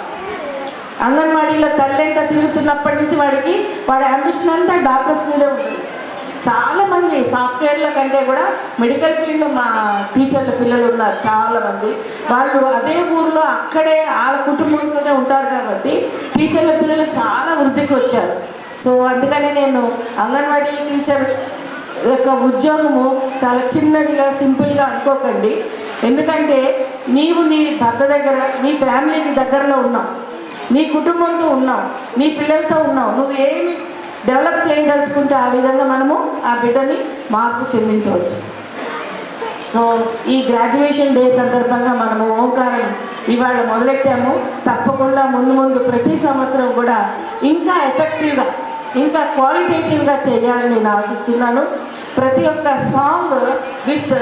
అంగన్వాడీలో తల్లెంట తిరుగుతున్నప్పటి నుంచి వాడి అంబిషన్ అంతా డాక్టర్స్ మీదే ఉంటుంది. చాలామంది సాఫ్ట్వేర్ల కంటే కూడా మెడికల్ ఫీల్డ్లో మా టీచర్ల పిల్లలు ఉన్నారు చాలామంది. వాళ్ళు అదే ఊరిలో అక్కడే వాళ్ళ కుటుంబంతోనే ఉంటారు కాబట్టి టీచర్ల పిల్లలు చాలా వృద్ధికి వచ్చారు. సో అందుకని నేను అంగన్వాడీ టీచర్ యొక్క ఉద్యోగము చాలా చిన్నదిగా, సింపుల్గా అనుకోకండి. ఎందుకంటే నీవు నీ భర్త దగ్గర, నీ ఫ్యామిలీకి దగ్గరలో ఉన్నావు, నీ కుటుంబంతో ఉన్నావు, నీ పిల్లలతో ఉన్నావు. నువ్వు ఏమి డెవలప్ చేయదలుచుకుంటే ఆ విధంగా మనము ఆ బిడ్డని మార్పు చెందించవచ్చు. సో ఈ గ్రాడ్యుయేషన్ డే సందర్భంగా మనము ఓంకారం ఇవాళ మొదలెట్టాము. తప్పకుండా ముందు ప్రతి సంవత్సరం కూడా ఇంకా ఎఫెక్టివ్గా, ఇంకా క్వాలిటేటివ్గా చేయాలని నేను ఆశిస్తున్నాను. ప్రతి ఒక్క సాంగ్ విత్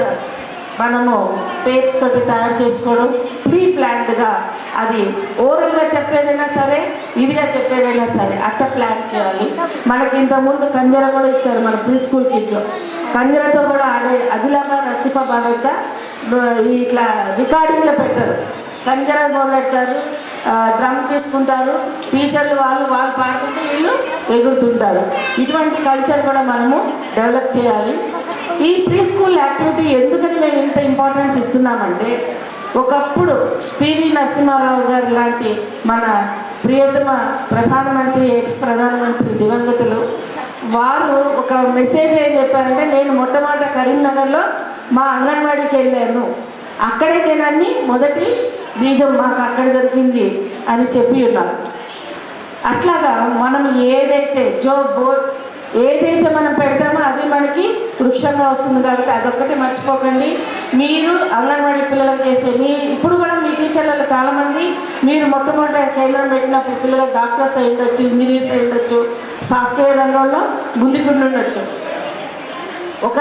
మనము టేప్స్ తోటి తయారు చేసుకోవడం, ప్రీ ప్లాన్డ్గా, అది ఓరల్గా చెప్పేదైనా సరే, ఇదిగా చెప్పేదైనా సరే అట్లా ప్లాన్ చేయాలి. మనకి ఇంతకుముందు కంజర కూడా ఇచ్చారు మన ప్రీ స్కూల్ కిట్లో. కంజరతో కూడా ఆడే ఆదిలాబాద్, ఆసిఫాబాద్ అంతా ఇట్లా రికార్డింగ్లో పెట్టారు. కంజర మొదలెడతారు, డ్రమ్ తీసుకుంటారు, టీచర్లు వాళ్ళు పాడుకుంటూ వీళ్ళు ఎగురుతుంటారు. ఇటువంటి కల్చర్ కూడా మనము డెవలప్ చేయాలి. ఈ ప్రీ స్కూల్ యాక్టివిటీ ఎందుకని మేము ఇంత ఇంపార్టెన్స్ ఇస్తున్నామంటే, ఒకప్పుడు పివి నరసింహారావు గారు లాంటి మన ప్రియతమ ప్రధానమంత్రి ప్రధానమంత్రి దివంగతులు వారు ఒక మెసేజ్ ఏం చెప్పారంటే, నేను మొట్టమొదట కరీంనగర్లో మా అంగన్వాడీకి వెళ్ళాను, అక్కడే నేను అన్ని మొదటి బీజం మాకు అక్కడ దొరికింది అని చెప్పి ఉన్నారు. అట్లాగా మనం ఏదైతే మనం పెడతామో అది మనకి వృక్షంగా వస్తుంది. కాబట్టి అదొక్కటి మర్చిపోకండి. మీరు అంగన్వాడీ పిల్లలకు చేసే ఇప్పుడు కూడా మీ టీచర్లలో చాలామంది మీరు మొట్టమొదటి కేంద్రం పెట్టినప్పుడు పిల్లలు డాక్టర్స్ అయి ఉండొచ్చు, ఇంజనీర్స్ అయి ఉండొచ్చు, సాఫ్ట్వేర్ రంగంలో ముందుకుండి ఉండొచ్చు. ఒక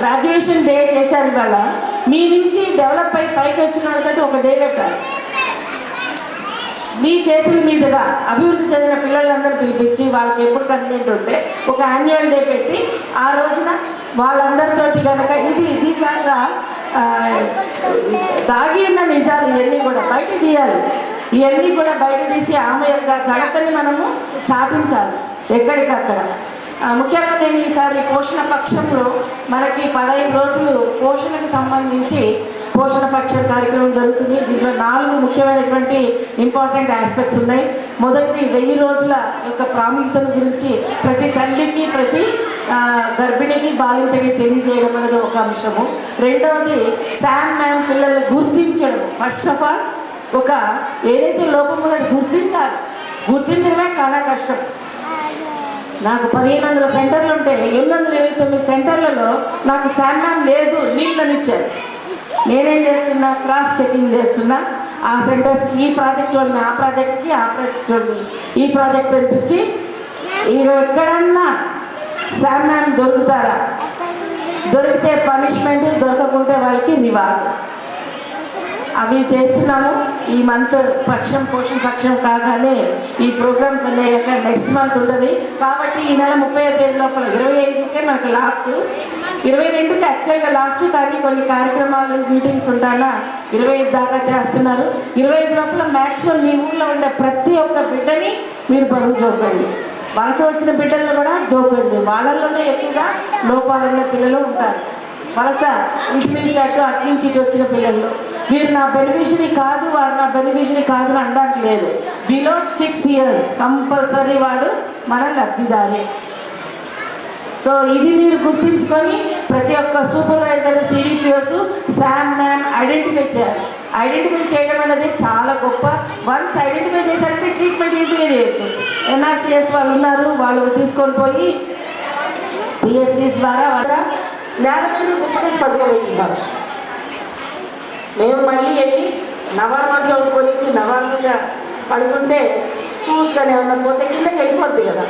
గ్రాడ్యుయేషన్ డే చేశారు. ఇవాళ మీ నుంచి డెవలప్ అయ్యి పైకి వచ్చిన వాళ్ళతో ఒక డే పెట్టాలి. మీ చేతుల మీదుగా అభివృద్ధి చెందిన పిల్లలందరూ పిలిపించి వాళ్ళకి ఎప్పుడు కన్వీనియంట్ ఉంటే ఒక యాన్యువల్ డే పెట్టి ఆ రోజున వాళ్ళందరితోటి కనుక దీనిలాగా దాగి ఉన్న నిజాలు ఇవన్నీ కూడా బయట తీయాలి. ఇవన్నీ కూడా బయట తీసి ఆమె యొక్క ఘనతని మనము చాటించాలి ఎక్కడికక్కడ. ముఖ్యంగా నేను ఈసారి పోషణ పక్షంలో మనకి 15 రోజులు పోషణకు సంబంధించి పోషణ పక్ష కార్యక్రమం జరుగుతుంది. దీంట్లో 4 ముఖ్యమైనటువంటి ఇంపార్టెంట్ ఆస్పెక్ట్స్ ఉన్నాయి. మొదటిది 1000 రోజుల యొక్క ప్రాముఖ్యతను గురించి ప్రతి తల్లికి ప్రతి గర్భిణికి బాలింతకి తెలియజేయడం అనేది ఒక అంశము. రెండవది శామ్ మ్యామ్ పిల్లల్ని గుర్తించడం. ఫస్ట్ ఆఫ్ ఆల్ ఒక ఏదైతే లోపం ఉందో అది గుర్తించడమే చాలా కష్టం. నాకు 1500 సెంటర్లు ఉంటే 829 సెంటర్లలో నాకు శామ్ మ్యామ్ లేదు నీళ్ళని ఇచ్చారు. నేనేం చేస్తున్నా, క్రాస్ చెకింగ్ చేస్తున్నా. ఆ సెంటర్స్కి ఈ ప్రాజెక్ట్ వాళ్ళని ఆ ప్రాజెక్ట్కి, ఆ ప్రాజెక్ట్ వాళ్ళని ఈ ప్రాజెక్ట్ పంపించి ఇక ఎక్కడన్నా శామ్ మ్యామ్ దొరుకుతారా, దొరికితే పనిష్మెంట్, దొరకకుంటే వాళ్ళకి రివార్డ్, అవి చేస్తున్నాము. ఈ మంత్ పోషణ పక్షం కాగానే ఈ ప్రోగ్రామ్స్ అనేవి అక్కడ నెక్స్ట్ మంత్ ఉంటుంది. కాబట్టి ఈ నెల 30వ తేదీ లోపల 25కే మనకు లాస్ట్, 22కి యాక్చువల్గా లాస్ట్, కానీ కొన్ని కార్యక్రమాలు మీటింగ్స్ ఉంటానా 25 దాకా చేస్తున్నారు. 25 లోపల మ్యాక్సిమం మీ ఊళ్ళో ఉండే ప్రతి ఒక్క బిడ్డని మీరు బరువు చూపండి. వలస వచ్చిన బిడ్డలను కూడా జోకండి. వాళ్ళల్లోనే ఎక్కువగా లోపాలున్న పిల్లలు ఉంటారు. వలస ఇటు నుంచి అటు నుంచి ఇటు వచ్చిన పిల్లలు వీరు నా బెనిఫిషరీ కాదు, వారు నా బెనిఫిషరీ కాదు అని అనడానికి లేదు. బిలో 6 years కంపల్సరీ వాడు మన లబ్ధిదారే. సో ఇది మీరు గుర్తించుకొని ప్రతి ఒక్క supervisor, CDPOs Sam ma'am identify చేయాలి. ఐడెంటిఫై చేయడం అనేది చాలా గొప్ప. వన్స్ ఐడెంటిఫై చేశారంటే ట్రీట్మెంట్ ఈజీగా చేయొచ్చు. ఎన్ఆర్సిఎస్ వాళ్ళు ఉన్నారు, వాళ్ళు తీసుకొని పోయి పిఎస్సిస్ ద్వారా వాళ్ళ నేల మీద దుప్పటేసి పడుకోబెట్టున్నారు. మేము మళ్ళీ వెళ్ళి నవాల మంచం కొనిచ్చి నవాల మీద పడుకుంటే స్టూల్స్ కానీ ఏమన్నా పోతే కిందకి వెళ్ళిపోద్ది కదా.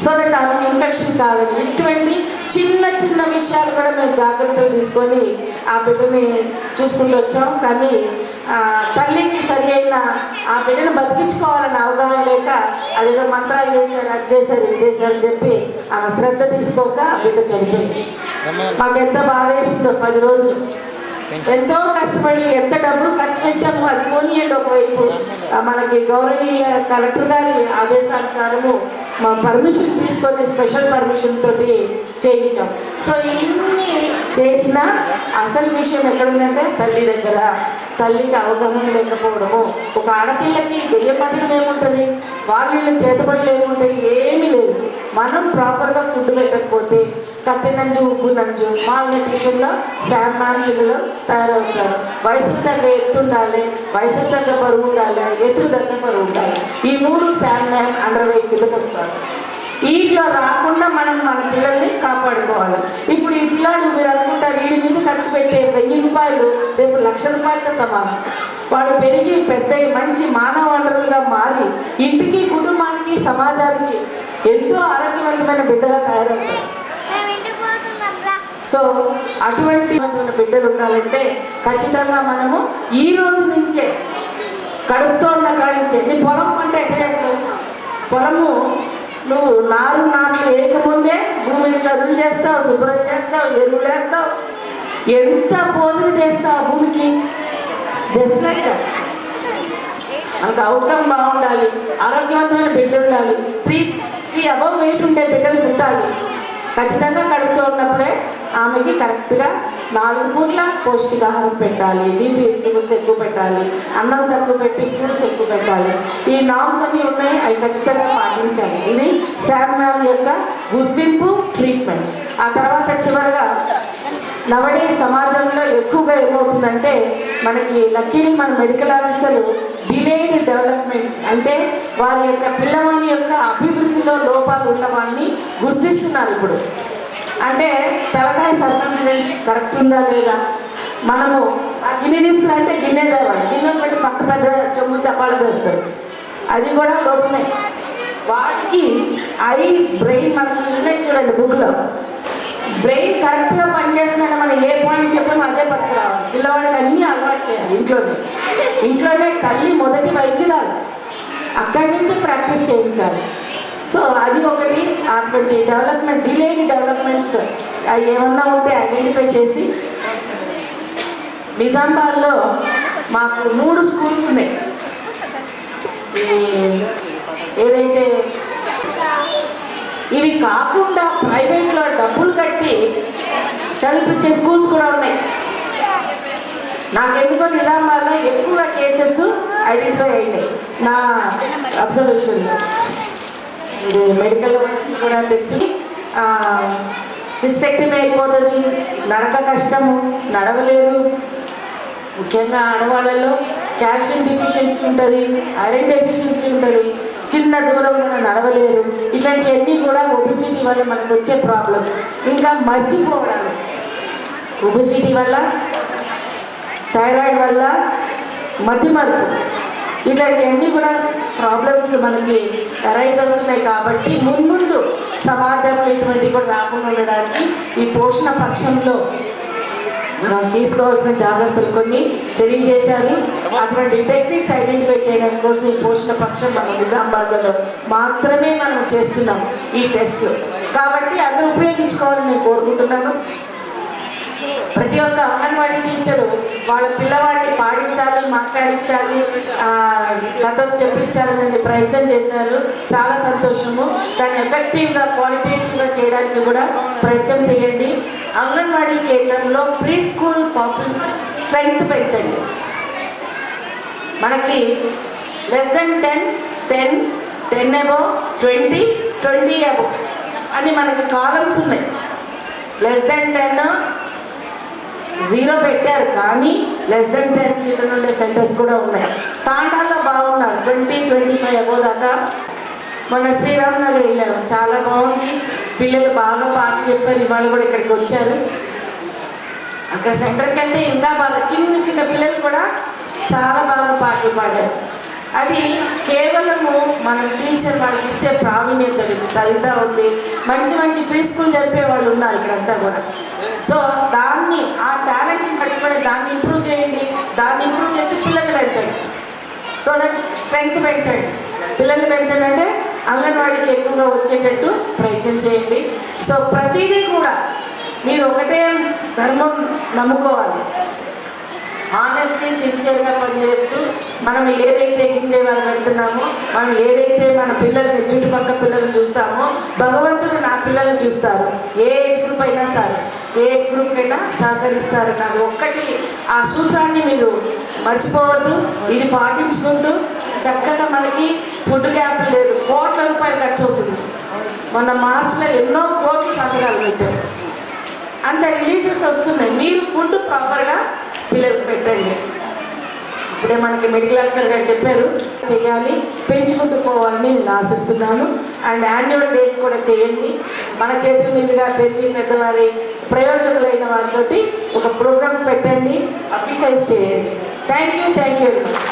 సో దట్ ఆమె ఇన్ఫెక్షన్ కాదని ఇటువంటి చిన్న చిన్న విషయాలు కూడా మేము జాగ్రత్తలు తీసుకొని ఆ బిడ్డని చూసుకుంటూ వచ్చాం. కానీ తల్లికి సరి అయిన ఆ బిడ్డను బతికించుకోవాలన్న అవగాహన లేక అదేదో మంత్రాలు చేశారు, అది చేశారు, ఇది చేశారు అని చెప్పి ఆమె శ్రద్ధ తీసుకోక ఆ బిడ్డ చనిపోయింది. మాకెంత బాధ వేసిందో 10 రోజులు ఎంతో కష్టపడి ఎంత డబ్బులు ఖర్చు పెట్టాము. అది పోనీయండి ఒకవైపు, మనకి గౌరవనీయ కలెక్టర్ గారి ఆదేశానుసారము మా పర్మిషన్ తీసుకొని స్పెషల్ పర్మిషన్ తోటి చేయించాం. సో ఇన్ని చేసిన అసలు విషయం ఎక్కడుందంటే తల్లి దగ్గర. తల్లికి అవగాహన లేకపోవడము. ఒక ఆడపిల్లకి దెయ్యపట్టడం ఏముంటుంది, వాళ్ళ చేతపడలు ఏముంటాయి, ఏమీ లేదు. మనం ప్రాపర్గా ఫుడ్ పెట్టకపోతే కట్టెనంజు, ఉప్పు నంజు, మాల్ న్యూట్రిషన్లో శామ్ మ్యామ్ పిల్లలు తయారవుతారు. వయసుకు తగ్గ ఎత్తు ఉండాలి, వయసుకు తగ్గ బరువు ఉండాలి, ఎత్తుకు తగ్గ బరువు ఉండాలి. ఈ 3 శామ్ మ్యామ్ అండర్ వెయిట్ కిందకి వస్తారు. వీటిలో రాకుండా మనం మన పిల్లల్ని కాపాడుకోవాలి. ఇప్పుడు ఈ పిల్లాడు మీరు అనుకుంటారు వీడి మీద ఖర్చు పెట్టే 1000 రూపాయలు రేపు 1,00,000 రూపాయలతో సమానం. వాడు పెరిగి పెద్ద మంచి మానవ వనరులుగా మారి ఇంటికి, కుటుంబానికి, సమాజానికి ఎంతో ఆరోగ్యవంతమైన బిడ్డగా తయారవుతారు. సో అటువంటి బిడ్డలు ఉండాలంటే ఖచ్చితంగా మనము ఈ రోజు నుంచే కడుపుతో ఉన్న కాడి నుంచే. నీ పొలం పంట ఎట్లా చేస్తావు? పొలము నువ్వు నాట్లు వేయకముందే భూమిని చదువు చేస్తావు, శుభ్రం చేస్తావు, ఎరువులు వేస్తావు, ఎంత భోజన చేస్తావు భూమికి. జస్ట్ లైక్ మనకు అవుట్కమ్ బాగుండాలి, ఆరోగ్యవంతమైన బిడ్డ ఉండాలి, 3 above weight ఉండే బిడ్డలు పుట్టాలి. ఖచ్చితంగా కడుపుతో ఉన్నప్పుడే ఆమెకి కరెక్ట్గా 4 పూట్ల పౌష్టికాహారం పెట్టాలి, లీఫ్ వెజిటబుల్స్ ఎక్కువ పెట్టాలి, అన్నం తక్కువ పెట్టి ఫ్రూట్స్ ఎక్కువ పెట్టాలి. ఈ నామ్స్ అన్నీ ఉన్నాయి, అవి ఖచ్చితంగా పాటించాలి. ఇది శామ్ మ్యామ్ యొక్క గుర్తింపు ట్రీట్మెంట్. ఆ తర్వాత చివరిగా నవడే సమాజంలో ఎక్కువగా ఏమవుతుందంటే మనకి లక్కీలీ మన మెడికల్ ఆఫీసర్లు డిలేడ్ డెవలప్మెంట్స్ అంటే వారి యొక్క పిల్లవాడి యొక్క అభివృద్ధిలో లోపాలు ఉన్న వాళ్ళని గుర్తిస్తున్నారు ఇప్పుడు. అంటే తలకాయ సర్కంఫరెన్స్ కరెక్ట్ ఉందా లేదా, మనము ఆ గిన్నె తీసుకురంటే గిన్నె తేవాలి, గిన్నె పెట్టి పక్క పెద్ద చెమ్ము చపాలు తెస్తాడు, అది కూడా లోపమే. వాడికి ఐ బ్రెయిన్ మనకి ఉన్నాయి చూడండి బుక్లో, బ్రెయిన్ కరెక్ట్గా పనిచేస్తున్నాడు. మనం ఏ పాయింట్ చెప్పామో అదే పట్టుకురావాలి. పిల్లవాడికి అన్నీ అలవాటు చేయాలి ఇంట్లోనే తల్లి మొదటి వైద్యురాలు, అక్కడి నుంచి ప్రాక్టీస్ చేయించాలి. సో అది ఒకటి. అటువంటి డెవలప్మెంట్ డిలేడ్ డెవలప్మెంట్స్ అవి ఏమన్నా ఉంటే ఐడెంటిఫై చేసి, నిజామాబాద్లో మాకు 3 స్కూల్స్ ఉన్నాయి. ఏదైతే ఇవి కాకుండా ప్రైవేట్లో డబ్బులు కట్టి చదివించే స్కూల్స్ కూడా ఉన్నాయి. నాకెందుకో నిజామాబాద్లో ఎక్కువగా కేసెస్ ఐడెంటిఫై అయినాయి నా అబ్జర్వేషన్లో. ఇది మెడికల్ కూడా తెలిసి హిస్టెక్టమీ అయిపోతుంది, నడక కష్టము, నడవలేరు. ముఖ్యంగా ఆడవాళ్ళలో కాల్షియం డెఫిషియన్సీ ఉంటుంది, ఐరన్ డెఫిషియన్సీ ఉంటుంది, చిన్న దూరం కూడా నడవలేరు. ఇట్లాంటివన్నీ కూడా ఒబిసిటీ వల్ల మనకు వచ్చే ప్రాబ్లమ్స్. ఇంకా మర్చిపోవడాలు, ఒబిసిటీ వల్ల, థైరాయిడ్ వల్ల మతిమరుపు, ఇట్లాంటివన్నీ కూడా ప్రాబ్లమ్స్ మనకి అరైజ్ అవుతున్నాయి. కాబట్టి ముందు సమాజంలో ఇటువంటివి కూడా రాకుండా ఉండడానికి ఈ పోషణ పక్షంలో మనం తీసుకోవాల్సిన జాగ్రత్తలు కొన్ని తెలియజేశారు. అటువంటి టెక్నిక్స్ ఐడెంటిఫై చేయడం కోసం ఈ పోషణ పక్షం మన నిజామాబాద్లో మాత్రమే మనం చేస్తున్నాం ఈ టెస్ట్లు. కాబట్టి అందరూ ఉపయోగించుకోవాలని నేను కోరుకుంటున్నాను. ప్రతి ఒక్క అంగన్వాడీ టీచరు వాళ్ళ పిల్లవాడిని పాడించాలి, మాట్లాడించాలి, కథలు చెప్పించాలనే ప్రయత్నం చేశారు. చాలా సంతోషము. దాన్ని ఎఫెక్టివ్గా క్వాలిటేటివ్గా చేయడానికి కూడా ప్రయత్నం చేయండి. అంగన్వాడీ కేంద్రంలో ప్రీ స్కూల్ స్ట్రెంగ్త్ పెంచండి. మనకి లెస్ దెన్ 10, 10 అబవ్, 20, 20 అబవ్ అని మనకి కాలమ్స్ ఉన్నాయి. లెస్ దెన్ 10 0 పెట్టారు, కానీ లెస్ దెన్ 10 చిల్డ్రన్ ఉండే సెంటర్స్ కూడా ఉన్నాయి. తాండాల్లో బాగున్నారు, 20, 25 అబవ్ దాకా. మన శ్రీరామ్ నగర్ వెళ్ళాము, చాలా బాగుంది. పిల్లలు బాగా పాటలు చెప్పారు. ఇవాళ కూడా ఇక్కడికి వచ్చారు. అక్కడ సెంటర్కి వెళ్తే ఇంకా బాగా చిన్న పిల్లలు కూడా చాలా బాగా పాటలు పాడారు. అది కేవలము మనం టీచర్ వాళ్ళకి ఇచ్చే ప్రావీణ్యత. సరిత ఉంది, మంచి ప్రీ స్కూల్ జరిపే వాళ్ళు ఉన్నారు ఇక్కడంతా కూడా. సో దాన్ని ఆ టాలెంట్ని పట్టుకొని దాన్ని ఇంప్రూవ్ చేయండి. దాన్ని ఇంప్రూవ్ చేసి పిల్లల్ని పెంచండి. సో దట్ స్ట్రెంగ్త్ పెంచండి. పిల్లల్ని పెంచండి అంటే అంగన్వాడీకి ఎక్కువగా వచ్చేటట్టు ప్రయత్నం చేయండి. సో ప్రతిదీ కూడా మీరు ఒకటే ధర్మం నమ్ముకోవాలి. ఆనెస్ట్లీ సిన్సియర్గా పనిచేస్తూ మనం ఏదైతే గింజేవాళ్ళు పెడుతున్నామో, మనం ఏదైతే మన పిల్లల్ని చుట్టుపక్కల పిల్లల్ని చూస్తామో, భగవంతుడు నా పిల్లల్ని చూస్తారు. ఏ ఏజ్ గ్రూప్ అయినా సరే, ఏ ఏజ్ గ్రూప్కైనా సహకరిస్తారు. నాకు ఒక్కటి ఆ సూత్రాన్ని మీరు మర్చిపోవద్దు. ఇది పాటించుకుంటూ చక్కగా మనకి ఫుడ్ క్యాంప్ లేదు, కోట్ల రూపాయలు ఖర్చు అవుతుంది. మొన్న మార్చిలో ఎన్నో కోట్ల సంతకాలు పెట్టారు. అంత రిలీజెస్ వస్తున్నాయి. మీరు ఫుడ్ ప్రాపర్గా పిల్లలకు పెట్టండి. ఇప్పుడే మనకి మెడికల్ ఆఫీసర్ గారు చెప్పారు, చేయాలి, పెంచుకుంటూ పోవాలని నేను ఆశిస్తున్నాను. అండ్ యాన్యువల్ డేస్ కూడా చేయండి. మన చేతుల మీదుగా పెరిగి పెద్దవారి ప్రయోజకులైన వారితోటి ఒక ప్రోగ్రామ్స్ పెట్టండి, అప్లికైజ్ చేయండి. Thank you very much.